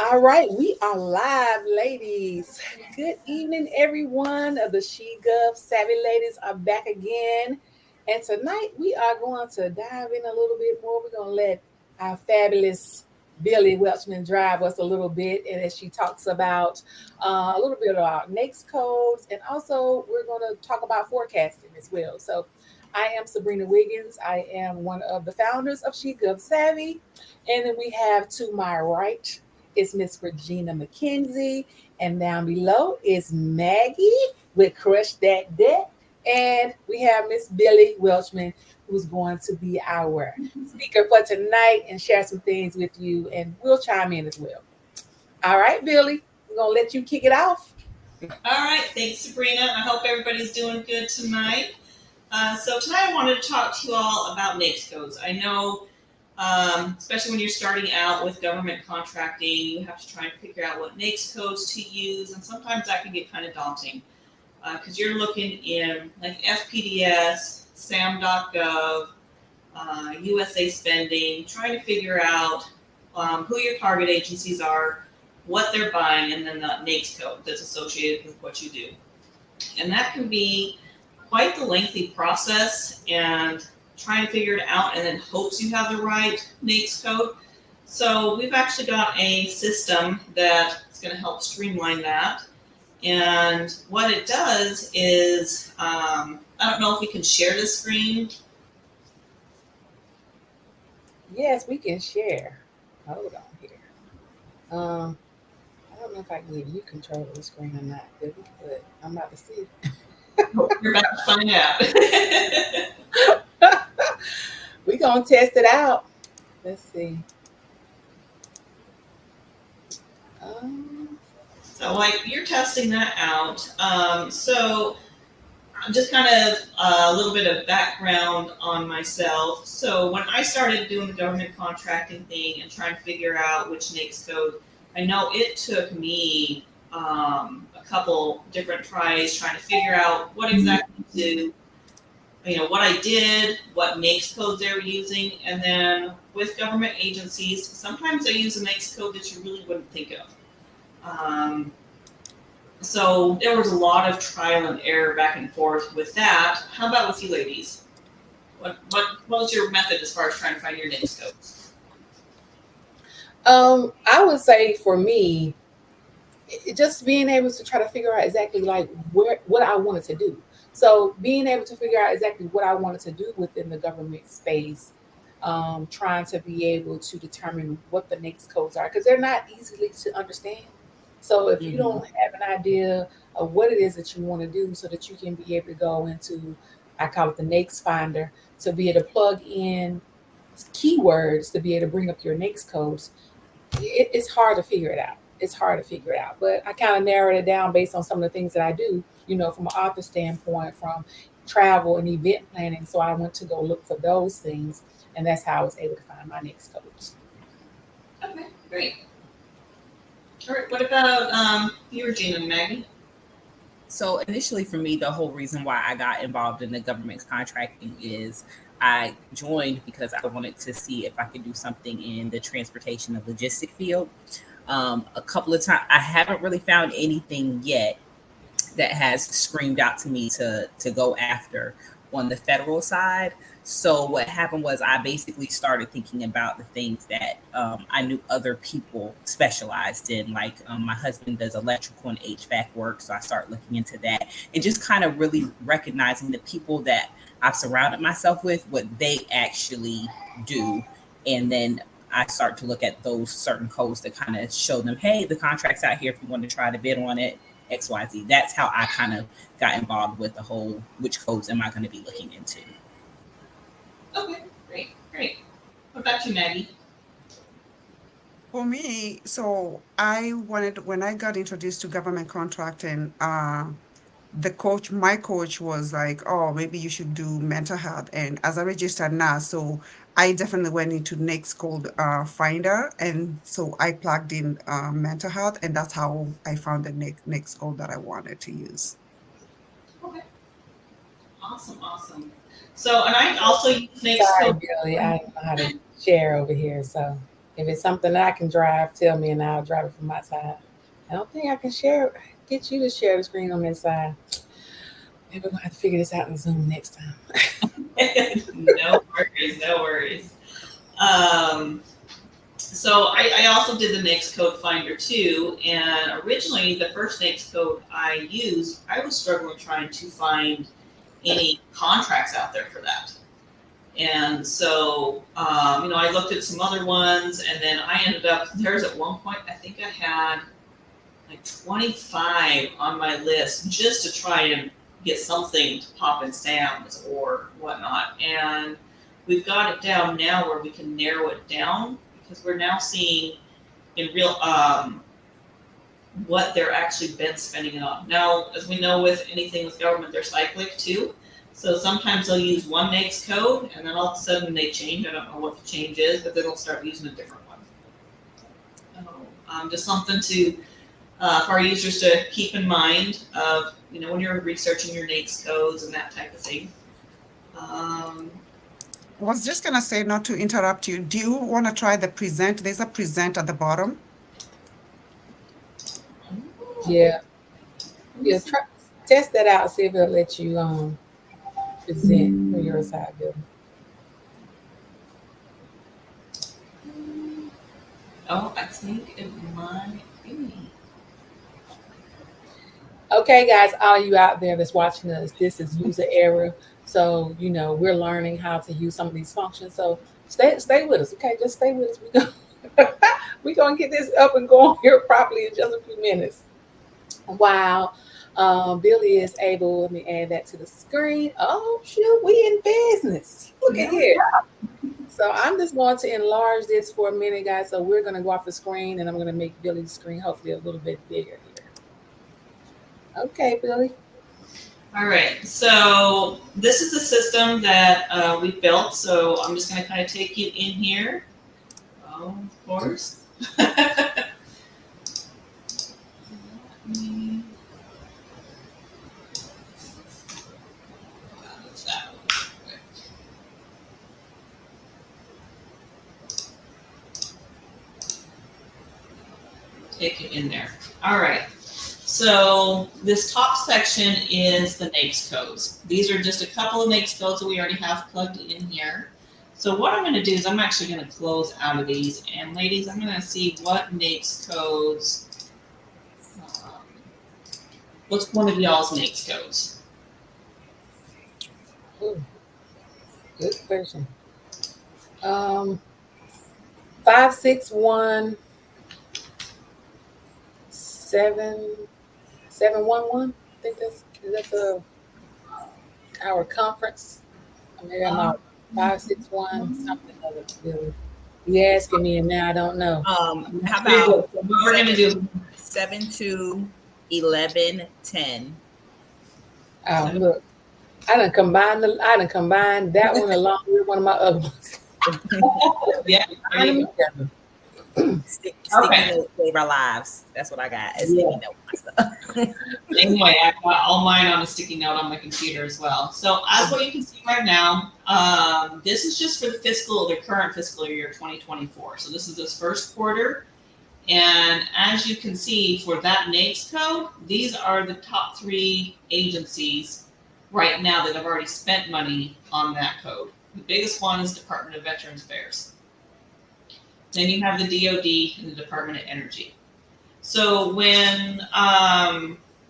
All right, we are live, ladies. Good evening, everyone. The She Gov Savvy ladies are back again. And tonight we are going to dive in a little bit more. We're going to let our fabulous Billy Welchman drive us a little bit. And as she talks about a little bit about NAICS codes. And also, we're going to talk about forecasting as well. So, I am Sabrina Wiggins. I am one of the founders of She Gov Savvy. And then we have to my right is Miss Regina McKenzie. And down below is Maggie with Crush That Debt. And we have Miss Billy Welchman, who's going to be our speaker for tonight and share some things with you. And we'll chime in as well. All right, Billy, we're going to let you kick it off. All right, thanks, Sabrina. I hope everybody's doing good tonight. So tonight I wanted to talk to you all about NAICS codes. I know, especially when you're starting out with government contracting, you have to try and figure out what NAICS codes to use, and sometimes that can get kind of daunting because you're looking in like FPDS, SAM.gov, USA spending, trying to figure out who your target agencies are, what they're buying, and then the NAICS code that's associated with what you do. And that can be quite the lengthy process and trying to figure it out and then hopes you have the right NAICS code. So we've actually got a system that's going to help streamline that. And what it does is, I don't know if we can share the screen. Yes, we can share. Hold on here. I don't know if I can give you control of the screen or not, Billy, but I'm about to see. You're about to find out. We're going to test it out. Let's see. Um, So, like, you're testing that out. So, just kind of a little bit of background on myself. So, when I started doing the government contracting thing and trying to figure out which NAICS code, I know it took me a couple different tries trying to figure out what exactly to, what I did, what NAICS codes they were using, and then with government agencies, sometimes they use a NAICS code that you really wouldn't think of. So there was a lot of trial and error back and forth with that. How about with you ladies? What was your method as far as trying to find your NAICS codes? I would say for me, just being able to try to figure out exactly like what I wanted to do. So being able to figure out exactly what I wanted to do within the government space, trying to be able to determine what the next codes are because they're not easily to understand. So if you Mm-hmm. don't have an idea of what it is that you want to do, so that you can be able to go into, I call it the next finder, to be able to plug in keywords to be able to bring up your next codes, it's hard to figure it out. It's hard to figure it out. But I kind of narrowed it down based on some of the things that I do, from an author standpoint, from travel and event planning. So I went to go look for those things. And that's how I was able to find my next coach. Okay, great. All right, what about you, Regina and Maggie? So initially for me, the whole reason why I got involved in the government contracting is I joined because I wanted to see if I could do something in the transportation and logistic field. A couple of times, I haven't really found anything yet that has screamed out to me to go after on the federal side. So what happened was I basically started thinking about the things that I knew other people specialized in. Like my husband does electrical and HVAC work, so I started looking into that and just kind of really recognizing the people that I've surrounded myself with, what they actually do, and then I start to look at those certain codes to kind of show them, hey, the contract's out here if you want to try to bid on it, XYZ. That's how I kind of got involved with the whole which codes am I going to be looking into. Okay, great, great. What about you, Maggie? For me, so I wanted when I got introduced to government contracting, my coach was like, "Oh, maybe you should do mental health." And as a registered nurse, so I definitely went into next called Finder, and so I plugged in mental health, and that's how I found the next code that I wanted to use. Okay, awesome, awesome. So, and I also use NAICS Sorry, code. Billy. I don't know how to share over here. So If it's something that I can drive, tell me and I'll drive it from my side. I don't think I can get you to share the screen on that side. Maybe we're gonna have to figure this out in Zoom next time. No worries, no worries. Um, so I also did the NAICS code finder too, and originally the first NAICS code I used, I was struggling trying to find any contracts out there for that. And so, I looked at some other ones, and then I ended up, there's at one point, I think I had like 25 on my list just to try and get something to pop in Sam's or whatnot. And we've got it down now where we can narrow it down because we're now seeing in real what they're actually been spending it on. Now, as we know with anything with government, they're cyclic too. So sometimes they'll use one NAICS code and then all of a sudden they change. I don't know what the change is, but then they'll start using a different one. Just something to for our users to keep in mind of, when you're researching your NAICS codes and that type of thing. I was just going to say, not to interrupt you, do you want to try the present? There's a present at the bottom. Yeah. Test that out, see if it'll let you present from your side, Bill. Oh, I think it might be. Okay, guys, all you out there that's watching us, this is user error. So, we're learning how to use some of these functions. So stay with us, okay? Just stay with us. We're going to get this up and going here properly in just a few minutes. Wow. Billy is able, let me add that to the screen. Oh, shoot, we in business. Look at here. So I'm just going to enlarge this for a minute, guys. So we're going to go off the screen, and I'm going to make Billy's screen hopefully a little bit bigger here. Okay, Billy. All right, so this is the system that we built. So I'm just going to kind of take you in here. Of course. Take it in there. All right. So this top section is the NAICS codes. These are just a couple of NAICS codes that we already have plugged in here. So what I'm going to do is I'm actually going to close out of these. And ladies, I'm going to see what NAICS codes, what's one of y'all's NAICS codes? Ooh, good question. 561 711. I think is that our conference. Maybe I'm out 561 something other. Billy. You asking me and now I don't know. How about what we're gonna do? 721110. Oh, look, I done combined that one along with one of my other ones. Yeah. Sticky Okay. notes save our lives. That's what I got. As Yeah. sticky note stuff. Anyway, I've got all mine on a sticky note on my computer as well. So as what you can see right now, this is just for the current fiscal year 2024. So this is this first quarter. And as you can see for that NAICS code, these are the top 3 agencies right now that have already spent money on that code. The biggest one is Department of Veterans Affairs. Then you have the DoD and the Department of Energy. So when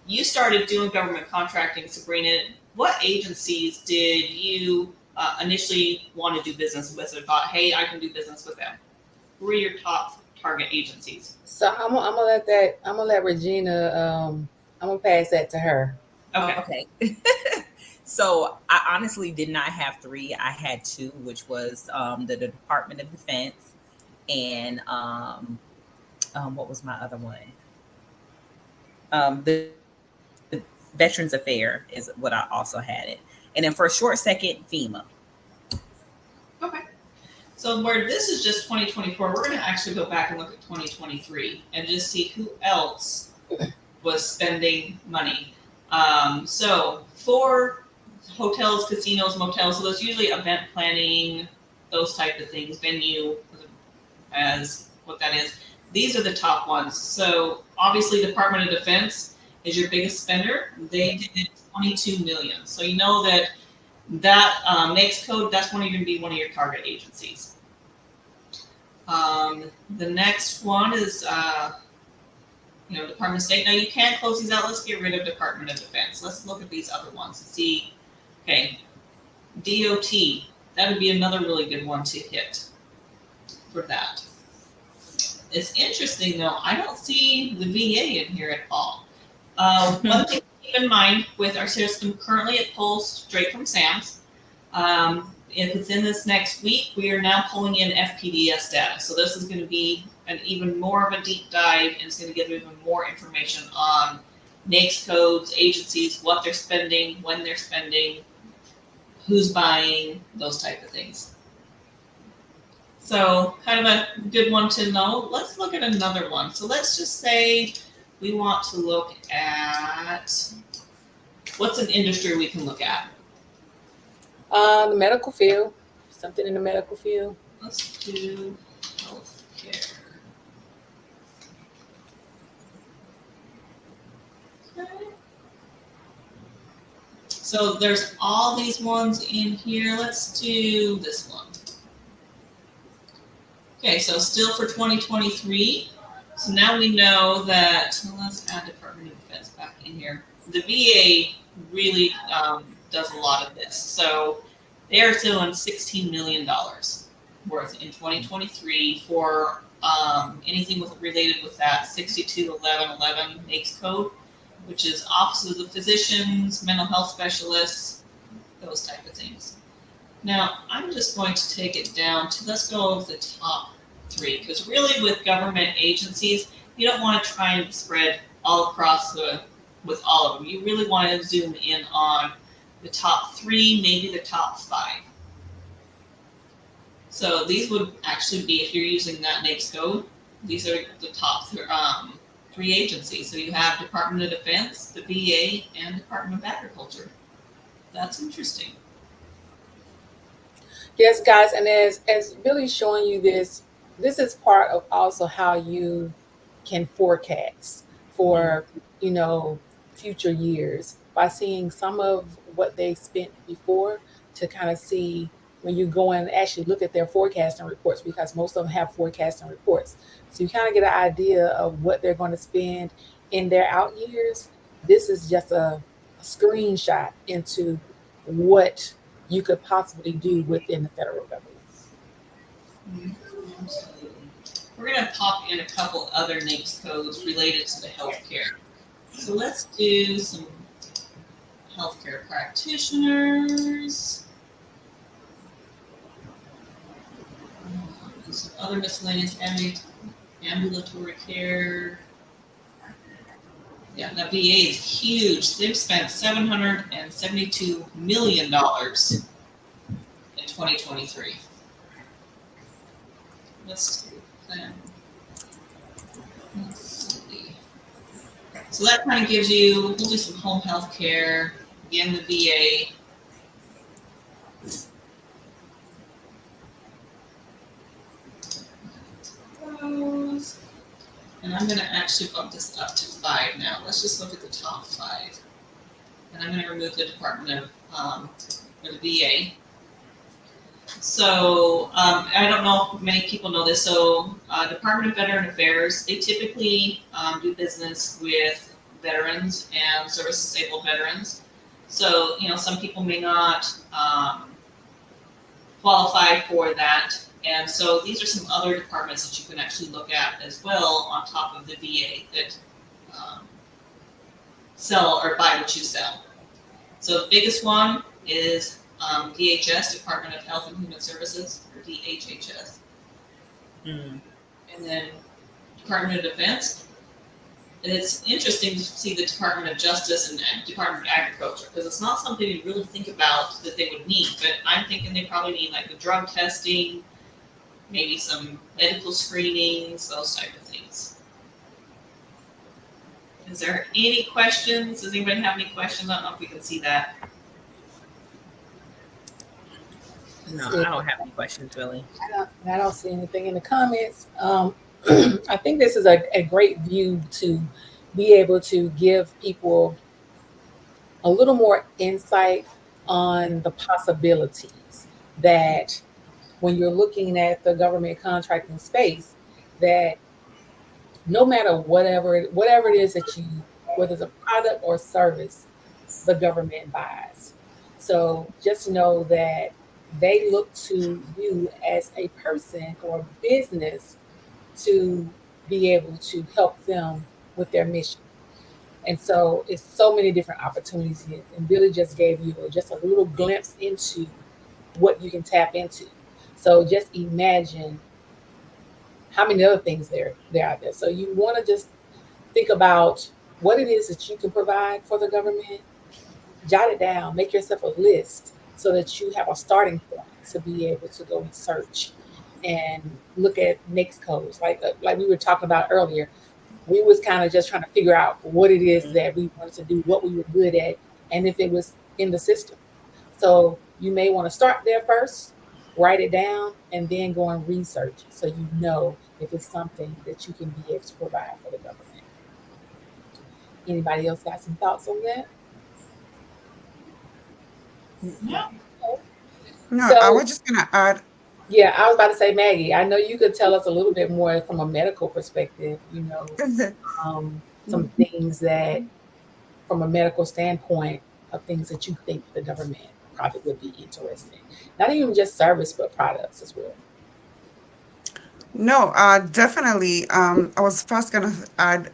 you started doing government contracting, Sabrina, what agencies did you initially want to do business with or thought, hey, I can do business with them? Who are your top target agencies? So I'm gonna let Regina I'm gonna pass that to her. Okay. So I honestly did not have 3. I had 2, which was the Department of Defense and what was my other one? The Veterans Affair is what I also had it. And then for a short second, FEMA. Okay. So where this is just 2024, we're going to actually go back and look at 2023 and just see who else was spending money. So for hotels, casinos, motels, so there's usually event planning, those type of things, venue, as what that is. These are the top ones. So obviously Department of Defense is your biggest spender. They did 22 million. So you know that NAICS code, that's going to be one of your target agencies. The next one is Department of State. Now you can close these out. Let's get rid of Department of Defense. Let's look at these other ones and see. Okay, DOT. That would be another really good one to hit for that. It's interesting though. I don't see the VA in here at all. One thing to keep in mind with our system currently, it pulls straight from SAMS. If it's in this next week, we are now pulling in FPDS data. So this is going to be an even more of a deep dive, and it's going to give even more information on NAICS codes, agencies, what they're spending, when they're spending, who's buying, those type of things. So kind of a good one to know. Let's look at another one. So let's just say we want to look at, what's an industry we can look at? The medical field, something in the medical field. Let's do healthcare. Okay. So there's all these ones in here. Let's do this one. Okay, so still for 2023. So now we know that, let's add Department of Defense back in here. The VA really does a lot of this. So they are still on $16 million worth in 2023 for anything related with that 621111 NAICS code, which is offices of physicians, mental health specialists, those type of things. Now, I'm just going to take it down to, let's go over the top 3, because really with government agencies, you don't want to try and spread all across with all of them. You really want to zoom in on the top 3, maybe the top 5. So these would actually be, if you're using that NAICS code, these are the top 3 agencies. So you have Department of Defense, the VA, and Department of Agriculture. That's interesting. Yes, guys, and as Billy's showing you this, this is part of also how you can forecast for future years by seeing some of what they spent before to kind of see when you go and actually look at their forecasting reports, because most of them have forecasting reports. So you kind of get an idea of what they're going to spend in their out years. This is just a screenshot into what you could possibly do within the federal government. Absolutely. We're going to pop in a couple other NAICS codes related to the healthcare. So let's do some healthcare practitioners. Some other miscellaneous ambulatory care. Yeah, the VA is huge. They've spent $772 million in 2023. Let's see. So that kind of gives you, we'll do some home health care, again, the VA. And I'm going to actually bump this up to 5 now. Let's just look at the top 5. And I'm going to remove the Department of, or the VA. So I don't know if many people know this. So Department of Veteran Affairs, they typically do business with veterans and service-disabled veterans. So, some people may not qualify for that. And so these are some other departments that you can actually look at as well on top of the VA that sell or buy what you sell. So the biggest one is DHS, Department of Health and Human Services, or DHHS. And then Department of Defense. And it's interesting to see the Department of Justice and Department of Agriculture, because it's not something you really think about that they would need, but I'm thinking they probably need like the drug testing, maybe some medical screenings, those type of things. Is there any questions? Does anybody have any questions? I don't know if we can see that. No, I don't have any questions really. I don't see anything in the comments. I think this is a great view to be able to give people a little more insight on the possibilities that when you're looking at the government contracting space, that no matter whatever it is that you, whether it's a product or service, the government buys. So just know that they look to you as a person or business to be able to help them with their mission. And so it's so many different opportunities here. And Billy just gave you just a little glimpse into what you can tap into. So just imagine how many other things there are there. So you want to just think about what it is that you can provide for the government, jot it down, make yourself a list so that you have a starting point to be able to go and search and look at next codes. Like we were talking about earlier, we was kind of just trying to figure out what it is that we wanted to do, what we were good at, and if it was in the system. So you may want to start there first, write it down, and then go and research it so you know if it's something that you can be able to provide for the government. Anybody else got some thoughts on that? Yeah. No, I So was just gonna add. yeah, I was about to say, Maggie, I know you could tell us a little bit more from a medical perspective, some things that, from a medical standpoint, of things that you think the government probably would be interested in. Not even just service, but products as well. No, definitely. I was first gonna add,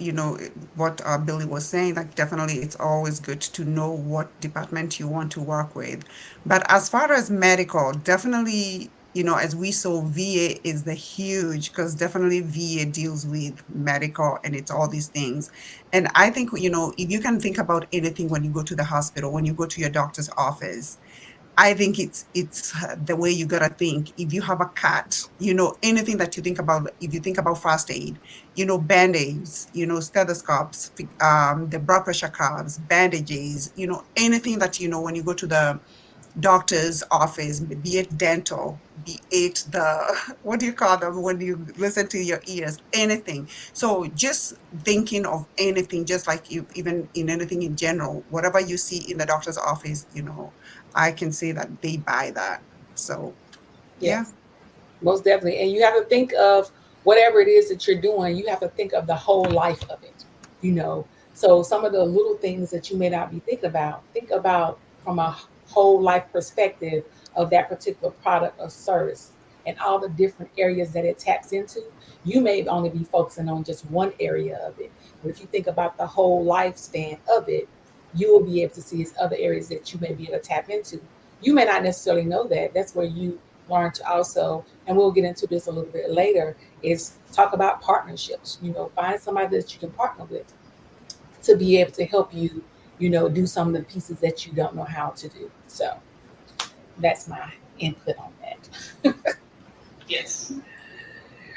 what Billy was saying. Like, definitely, it's always good to know what department you want to work with. But as far as medical, definitely, as we saw, VA is the huge, because definitely VA deals with medical and it's all these things. And I think, if you can think about anything when you go to the hospital, when you go to your doctor's office, I think it's the way you gotta think. If you have a cut, anything that you think about. If you think about first aid, band-aids, stethoscopes, the blood pressure cuffs, bandages, anything that when you go to the doctor's office, be it dental, be it the what do you call them when you listen to your ears, anything. So just thinking of anything, just like you, even in anything in general, whatever you see in the doctor's office, I can say that they buy that. So yeah. Yes. Most definitely. And you have to think of whatever it is that you're doing, you have to think of the whole life of it, you know. So some of the little things that you may not be thinking about, think about from a whole life perspective of that particular product or service and all the different areas that it taps into. You may only be focusing on just one area of it. But if you think about the whole lifespan of it, you will be able to see its other areas that you may be able to tap into. You may not necessarily know that. That's where you learn to also, and we'll get into this a little bit later, is talk about partnerships. Find somebody that you can partner with to be able to help you, do some of the pieces that you don't know how to do. So that's my input on that. Yes.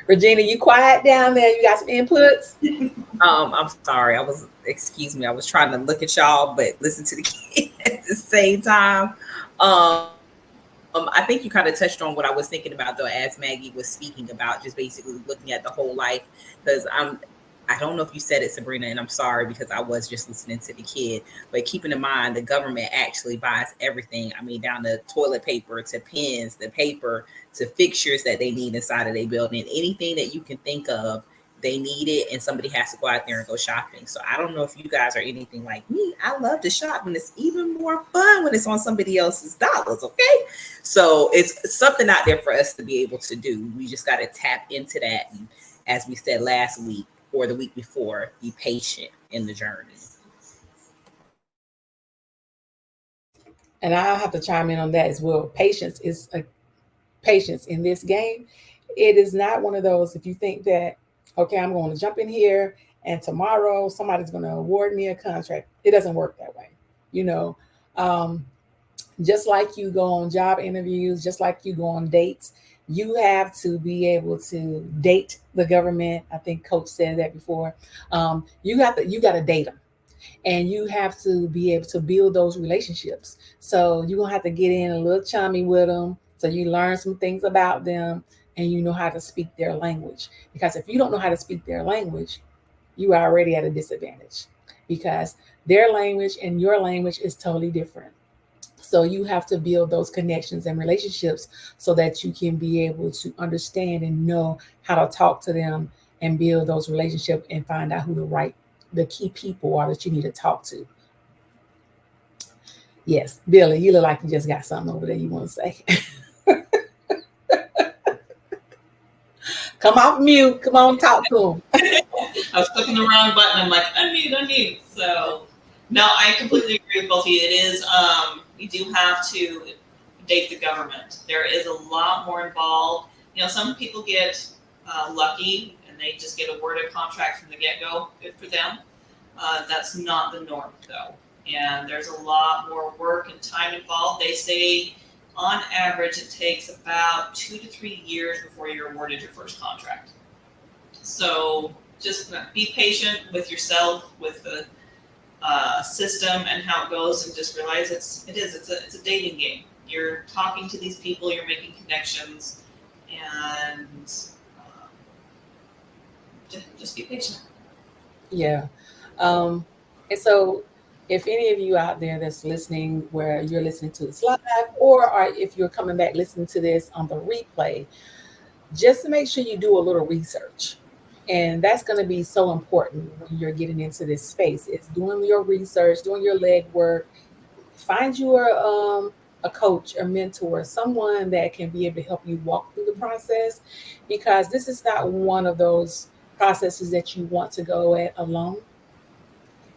Regina, you quiet down there? You got some inputs? I'm sorry. Excuse me. I was trying to look at y'all, but listen to the kid at the same time. I think you kind of touched on what I was thinking about though, as Maggie was speaking about, just basically looking at the whole life. Because I don't know if you said it, Sabrina, and I'm sorry because I was just listening to the kid. But keeping in mind, the government actually buys everything. I mean, down to toilet paper, to pens, the paper, to fixtures that they need inside of their building. Anything that you can think of, they need it, and somebody has to go out there and go shopping. So I don't know if you guys are anything like me. I love to shop, and it's even more fun when it's on somebody else's dollars. Okay, so it's something out there for us to be able to do. We just got to tap into that, and as we said last week or the week before, be patient in the journey. And I'll have to chime in on that as well. Patience in this game. It is not one of those, if you think that, okay, I'm going to jump in here and tomorrow somebody's going to award me a contract. It doesn't work that way. You know, um, just like you go on job interviews, just like you go on dates, you have to be able to date the government. I think Coach said that before. You got to date them, and you have to be able to build those relationships. So you're gonna have to get in a little chummy with them, So you learn some things about them and you know how to speak their language. Because if you don't know how to speak their language, you are already at a disadvantage because their language and your language is totally different. So you have to build those connections and relationships so that you can be able to understand and know how to talk to them and build those relationships and find out who the key people are that you need to talk to. Yes, Billy, you look like you just got something over there you want to say. Come off mute. Come on, talk to I was clicking the wrong button. I'm like, unmute, unmute. So, no, I completely agree with both of you. It is, you do have to date the government. There is a lot more involved. You know, some people get lucky and they just get awarded a contract from the get go. Good for them. That's not the norm, though. And there's a lot more work and time involved. They say on average it takes about 2 to 3 years before you're awarded your first contract. So just be patient with yourself, with the system and how it goes, and just realize it's a dating game. You're talking to these people, you're making connections, and um, just be patient. Yeah. Um, and so, if any of you out there that's listening, where you're listening to this live, or if you're coming back listening to this on the replay, just to make sure you do a little research. And that's going to be so important when you're getting into this space. It's doing your research, doing your legwork. Find you a coach, a mentor, someone that can be able to help you walk through the process, because this is not one of those processes that you want to go at alone,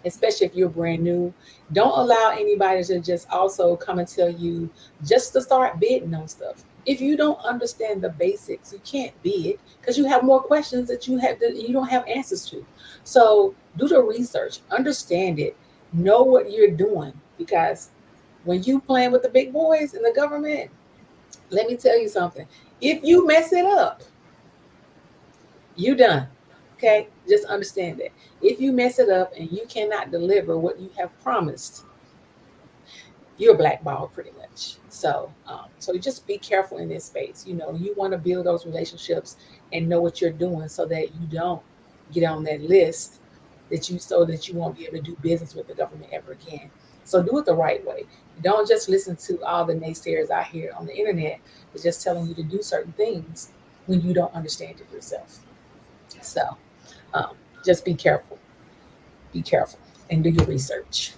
especially if you're brand new. Don't allow anybody to just also come and tell you just to start bidding on stuff. If you don't understand the basics, you can't bid because you have more questions that you don't have answers to. So do the research, understand it, know what you're doing, because when you playing with the big boys in the government, let me tell you something. If you mess it up, you done. Okay? Just understand that. If you mess it up and you cannot deliver what you have promised, you're blackballed pretty much. So just be careful in this space. You know, you want to build those relationships and know what you're doing so that you don't get on that list so that you won't be able to do business with the government ever again. So do it the right way. Don't just listen to all the naysayers out here on the internet that's just telling you to do certain things when you don't understand it yourself. So um, just be careful, and do your research.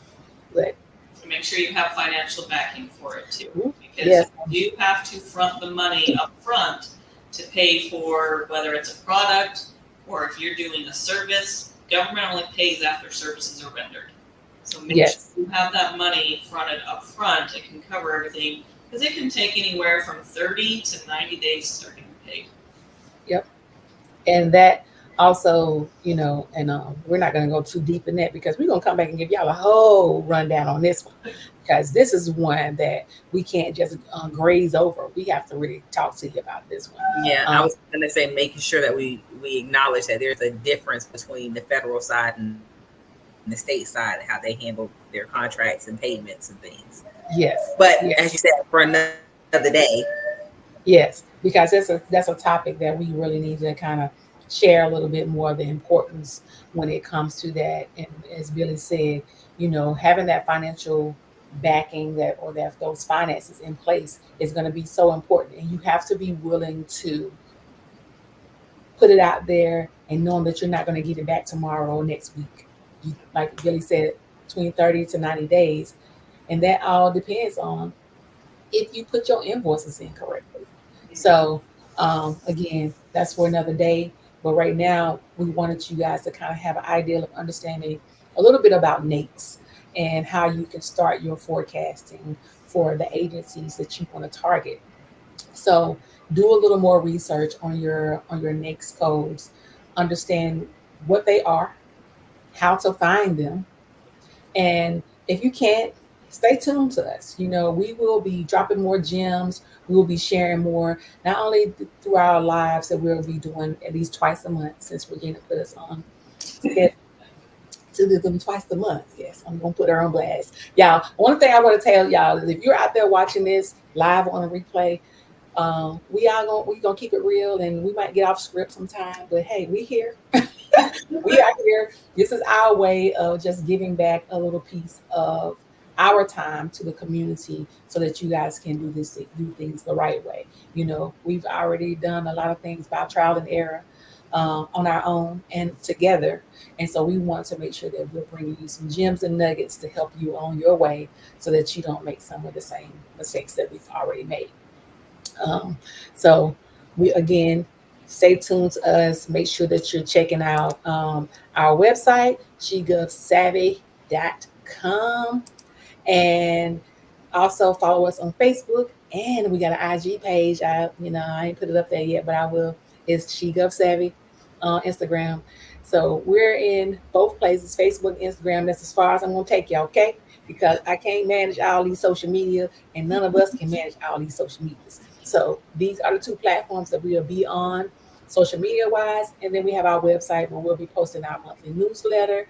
But So make sure you have financial backing for it too, because yes, you do have to front the money up front to pay for whether it's a product or if you're doing a service. Government only pays after services are rendered. So make sure yes, you have that money fronted up front. It can cover everything because it can take anywhere from 30 to 90 days to start getting paid. yep. And that also, and we're not going to go too deep in that because we're going to come back and give y'all a whole rundown on this one, because this is one that we can't just graze over. We have to really talk to you about this Yeah, one. I was going to say making sure that we acknowledge that there's a difference between the federal side and the state side and how they handle their contracts and payments and things. Yes, But as you yes. said, for another day. Yes, because that's a topic that we really need to kind of share a little bit more of the importance when it comes to that. And as Billy said, having that financial backing, that or that those finances in place is going to be so important. And you have to be willing to put it out there and knowing that you're not going to get it back tomorrow or next week. Like Billy said, between 30 to 90 days. And that all depends on if you put your invoices in correctly. So again, that's for another day. But right now, we wanted you guys to kind of have an idea of understanding a little bit about NAICS and how you can start your forecasting for the agencies that you want to target. So do a little more research on your NAICS codes, understand what they are, how to find them, and if you can't, stay tuned to us. We will be dropping more gems. We will be sharing more, not only through our lives that we'll be doing at least twice a month, since Regina put us on schedule to do them twice a month. Yes, I'm going to put her on blast. Y'all, one thing I want to tell y'all is if you're out there watching this live on a replay, We gonna keep it real, and we might get off script sometime, but hey, we here. We are here. This is our way of just giving back a little piece of our time to the community, so that you guys can do things the right way. We've already done a lot of things by trial and error, on our own and together. And so we want to make sure that we're bringing you some gems and nuggets to help you on your way, so that you don't make some of the same mistakes that we've already made. So we again, stay tuned to us. Make sure that you're checking out our website, shegovsavvy.com, and also follow us on Facebook. And we got an IG page. I ain't put it up there yet, but I will. It's She Gov Savvy on Instagram. So we're in both places, Facebook, Instagram. That's as far as I'm gonna take y'all, okay? Because I can't manage all these social media, and none of us can manage all these social medias. So these are the two platforms that we will be on, social media wise, and then we have our website where we'll be posting our monthly newsletter,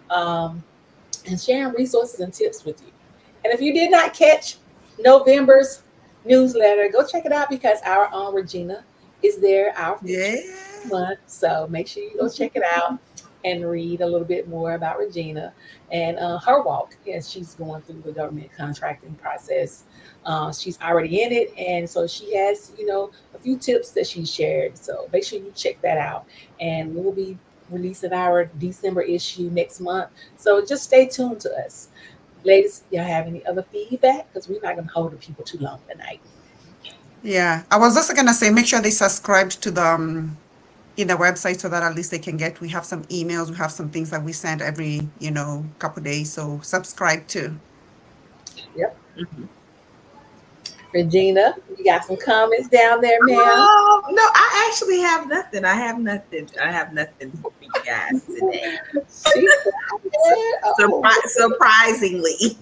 um, and sharing resources and tips with you. And if you did not catch November's newsletter, go check it out, because our own Regina is there, our feature Yeah. month. So make sure you go check it out and read a little bit more about Regina and her walk as she's going through the government contracting process. She's already in it, and so she has, a few tips that she shared. So make sure you check that out. And we'll be releasing our December issue next month. So just stay tuned to us. Ladies, y'all have any other feedback? Because we're not going to hold the people too long tonight. Yeah. I was also gonna say make sure they subscribe to the in the website so that at least they can get, we have some emails, we have some things that we send every, couple days. So subscribe too. Yep. Mhm. Regina, you got some comments down there, ma'am? No, I actually have nothing. I have nothing. I have nothing for you guys today. She quiet. Oh, Surprisingly.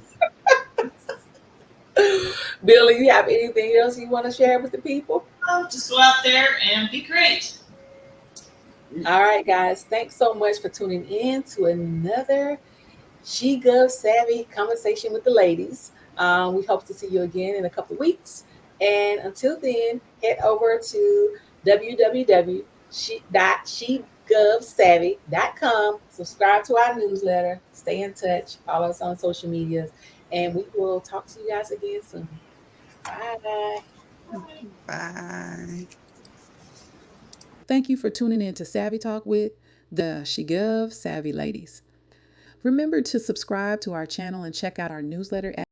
Billy, you have anything else you want to share with the people? Just go out there and be great. All right, guys. Thanks so much for tuning in to another She Gov Savvy conversation with the ladies. We hope to see you again in a couple of weeks. And until then, head over to www.shegovsavvy.com. Subscribe to our newsletter. Stay in touch. Follow us on social medias. And we will talk to you guys again soon. Bye. Bye. Thank you for tuning in to Savvy Talk with the She Gov Savvy ladies. Remember to subscribe to our channel and check out our newsletter